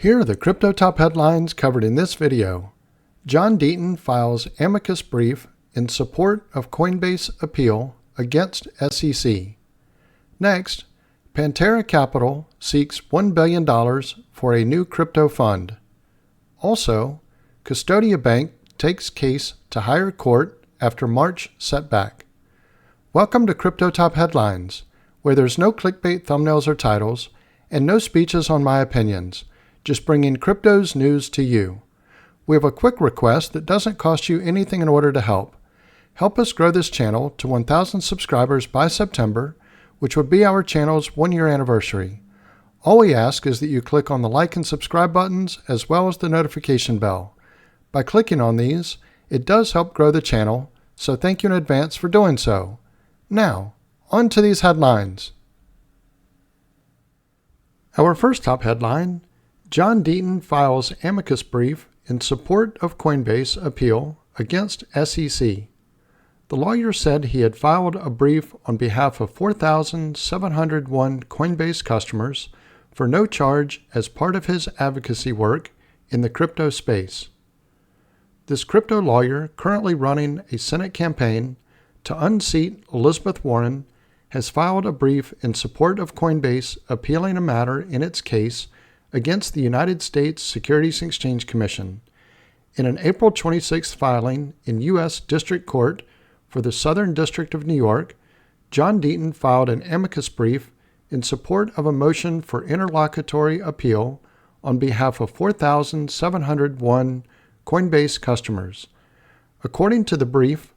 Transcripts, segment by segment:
Here are the crypto top headlines covered in this video. John Deaton files amicus brief in support of Coinbase appeal against SEC. Next, Pantera Capital seeks $1 billion for a new crypto fund. Also, Custodia Bank takes case to higher court after March setback. Welcome to Crypto Top Headlines, where there's no clickbait thumbnails or titles, and no speeches on my opinions, just bringing crypto's news to you. We have a quick request that doesn't cost you anything in order to help. Help us grow this channel to 1,000 subscribers by September, which would be our channel's 1-year anniversary. All we ask is that you click on the like and subscribe buttons as well as the notification bell. By clicking on these, it does help grow the channel, so thank you in advance for doing so. Now, on to these headlines. Our first top headline: John Deaton files amicus brief in support of Coinbase appeal against SEC. The lawyer said he had filed a brief on behalf of 4,701 Coinbase customers for no charge as part of his advocacy work in the crypto space. This crypto lawyer, currently running a Senate campaign to unseat Elizabeth Warren, has filed a brief in support of Coinbase appealing a matter in its case against the United States Securities and Exchange Commission. In an April 26th filing in U.S. District Court for the Southern District of New York, John Deaton filed an amicus brief in support of a motion for interlocutory appeal on behalf of 4,701 Coinbase customers. According to the brief,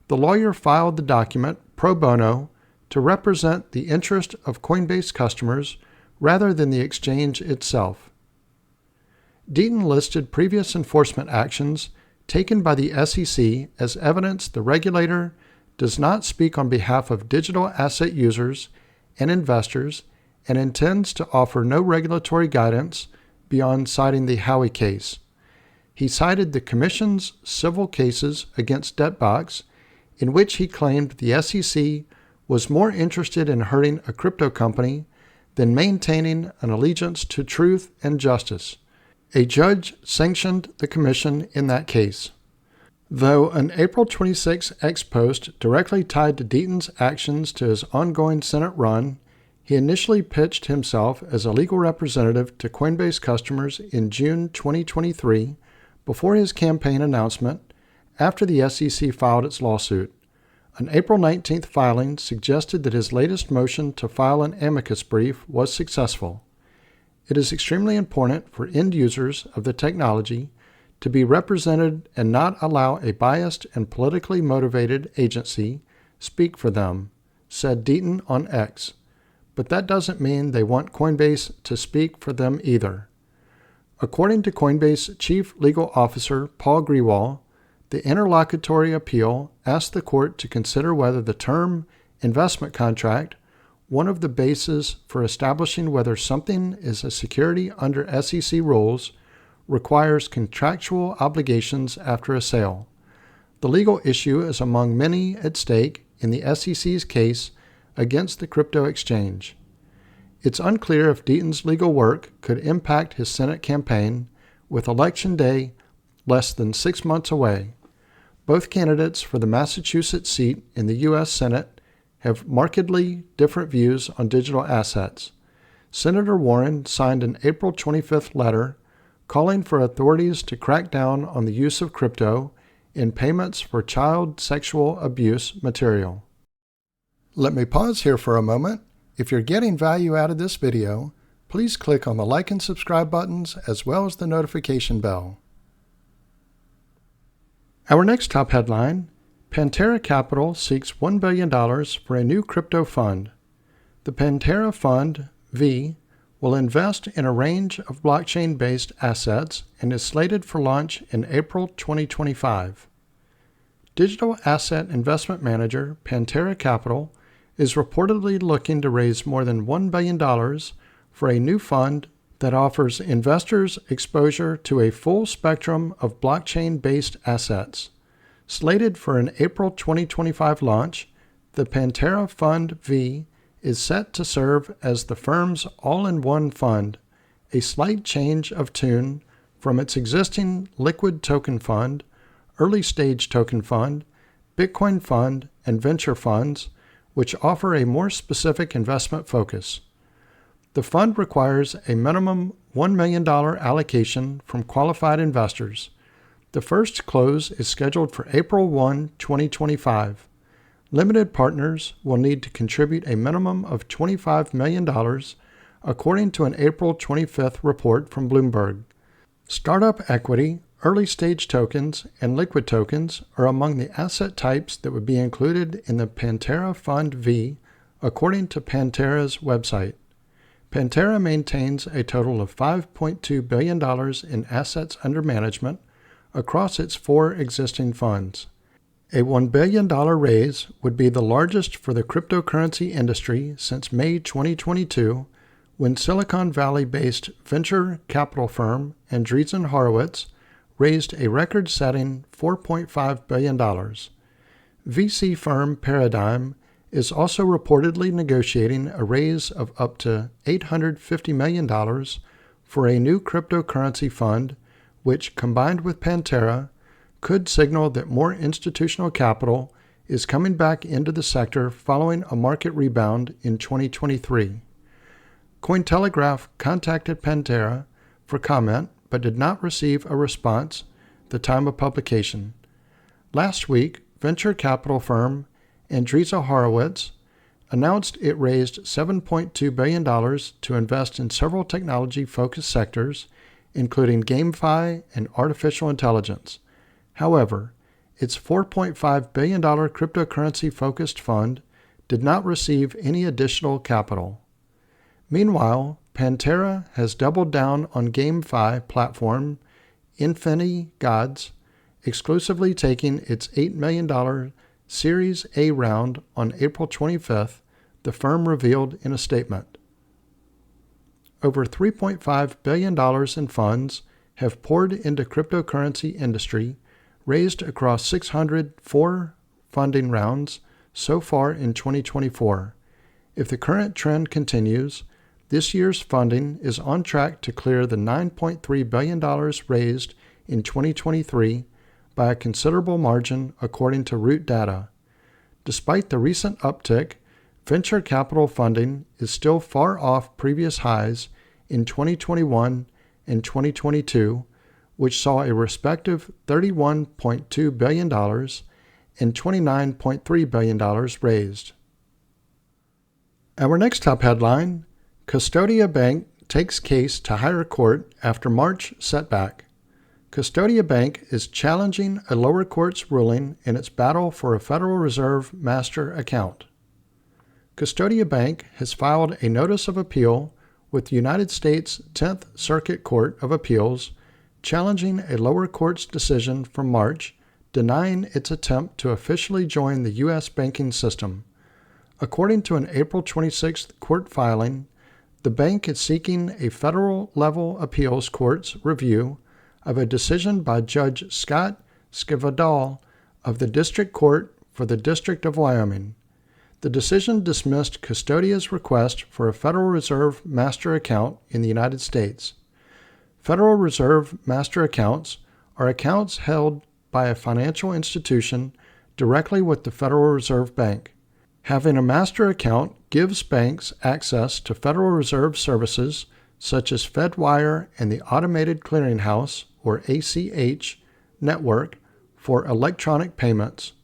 the lawyer filed the document pro bono to represent the interest of Coinbase customers rather than the exchange itself. Deaton listed previous enforcement actions taken by the SEC as evidence the regulator does not speak on behalf of digital asset users and investors and intends to offer no regulatory guidance beyond citing the Howey case. He cited the Commission's civil cases against Setback, in which he claimed the SEC was more interested in hurting a crypto company than maintaining an allegiance to truth and justice. A judge sanctioned the commission in that case. Though an April 26 ex-post directly tied to Deaton's actions to his ongoing Senate run, he initially pitched himself as a legal representative to Coinbase customers in June 2023 before his campaign announcement after the SEC filed its lawsuit. An April 19th filing suggested that his latest motion to file an amicus brief was successful. It is extremely important for end users of the technology to be represented and not allow a biased and politically motivated agency speak for them, said Deaton on X. But that doesn't mean they want Coinbase to speak for them either. According to Coinbase Chief Legal Officer Paul Grewal, the interlocutory appeal asked the court to consider whether the term investment contract, one of the bases for establishing whether something is a security under SEC rules, requires contractual obligations after a sale. The legal issue is among many at stake in the SEC's case against the crypto exchange. It's unclear if Deaton's legal work could impact his Senate campaign, with Election Day less than 6 months away. Both candidates for the Massachusetts seat in the U.S. Senate have markedly different views on digital assets. Senator Warren signed an April 25th letter calling for authorities to crack down on the use of crypto in payments for child sexual abuse material. Let me pause here for a moment. If you're getting value out of this video, please click on the like and subscribe buttons as well as the notification bell. Our next top headline: Pantera Capital seeks $1 billion for a new crypto fund. The Pantera Fund, V, will invest in a range of blockchain-based assets and is slated for launch in April 2025. Digital asset investment manager Pantera Capital is reportedly looking to raise more than $1 billion for a new fund that offers investors exposure to a full spectrum of blockchain-based assets. Slated for an April 2025 launch, the Pantera Fund V is set to serve as the firm's all-in-one fund, a slight change of tune from its existing liquid token fund, early stage token fund, Bitcoin fund, and venture funds, which offer a more specific investment focus. The fund requires a minimum $1 million allocation from qualified investors. The first close is scheduled for April 1, 2025. Limited partners will need to contribute a minimum of $25 million, according to an April 25th report from Bloomberg. Startup equity, early-stage tokens, and liquid tokens are among the asset types that would be included in the Pantera Fund V, according to Pantera's website. Pantera maintains a total of $5.2 billion in assets under management across its 4 existing funds. A $1 billion raise would be the largest for the cryptocurrency industry since May 2022, when Silicon Valley-based venture capital firm Andreessen Horowitz raised a record-setting $4.5 billion. VC firm Paradigm is also reportedly negotiating a raise of up to $850 million for a new cryptocurrency fund, which, combined with Pantera, could signal that more institutional capital is coming back into the sector following a market rebound in 2023. Cointelegraph contacted Pantera for comment but did not receive a response at the time of publication. Last week, venture capital firm Andreessen Horowitz announced it raised $7.2 billion to invest in several technology-focused sectors, including GameFi and artificial intelligence. However, its $4.5 billion cryptocurrency-focused fund did not receive any additional capital. Meanwhile, Pantera has doubled down on GameFi platform Infinity Gods, exclusively taking its $8 million Series A round on April 25th, the firm revealed in a statement. Over $3.5 billion in funds have poured into cryptocurrency industry, raised across 604 funding rounds so far in 2024. If the current trend continues, this year's funding is on track to clear the $9.3 billion raised in 2023 by a considerable margin, according to Root data. Despite the recent uptick, venture capital funding is still far off previous highs in 2021 and 2022, which saw a respective $31.2 billion and $29.3 billion raised. Our next top headline: Custodia Bank takes case to higher court after March setback. Custodia Bank is challenging a lower court's ruling in its battle for a Federal Reserve master account. Custodia Bank has filed a notice of appeal with the United States 10th Circuit Court of Appeals, challenging a lower court's decision from March denying its attempt to officially join the U.S. banking system. According to an April 26th court filing, the bank is seeking a federal-level appeals court's review of a decision by Judge Scott Skivadal of the District Court for the District of Wyoming. The decision dismissed Custodia's request for a Federal Reserve master account in the United States. Federal Reserve master accounts are accounts held by a financial institution directly with the Federal Reserve Bank. Having a master account gives banks access to Federal Reserve services such as FedWire and the Automated Clearinghouse, or ACH, network for electronic payments.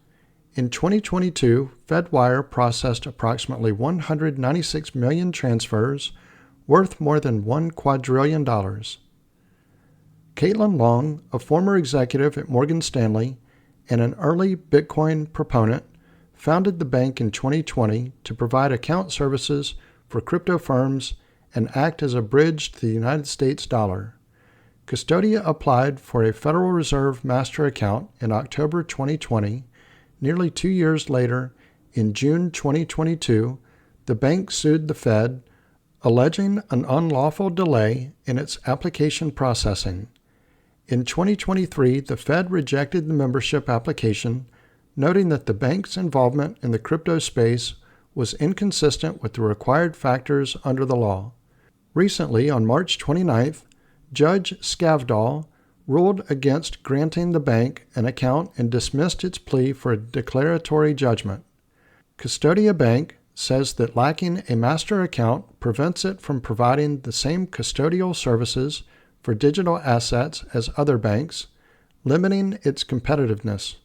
In 2022, FedWire processed approximately 196 million transfers worth more than $1 quadrillion. Caitlin Long, a former executive at Morgan Stanley and an early Bitcoin proponent, founded the bank in 2020 to provide account services for crypto firms and act as a bridge to the United States dollar. Custodia applied for a Federal Reserve master account in October 2020. Nearly 2 years later, in June 2022, the bank sued the Fed, alleging an unlawful delay in its application processing. In 2023, the Fed rejected the membership application, noting that the bank's involvement in the crypto space was inconsistent with the required factors under the law. Recently, on March 29th, Judge Skavdal ruled against granting the bank an account and dismissed its plea for a declaratory judgment. Custodia Bank says that lacking a master account prevents it from providing the same custodial services for digital assets as other banks, limiting its competitiveness.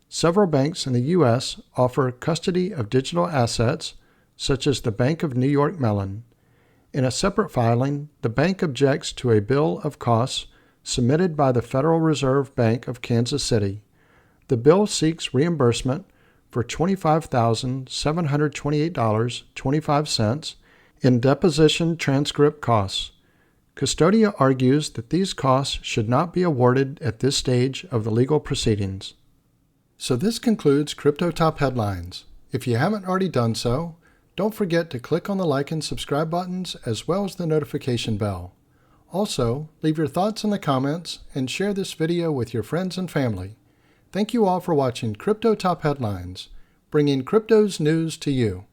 Several banks in the U.S. offer custody of digital assets, such as the Bank of New York Mellon. In a separate filing, the bank objects to a bill of costs submitted by the Federal Reserve Bank of Kansas City. The bill seeks reimbursement for $25,728.25 in deposition transcript costs. Custodia argues that these costs should not be awarded at this stage of the legal proceedings. So this concludes Crypto Top Headlines. If you haven't already done so, don't forget to click on the like and subscribe buttons as well as the notification bell. Also, leave your thoughts in the comments and share this video with your friends and family. Thank you all for watching Crypto Top Headlines, bringing crypto's news to you.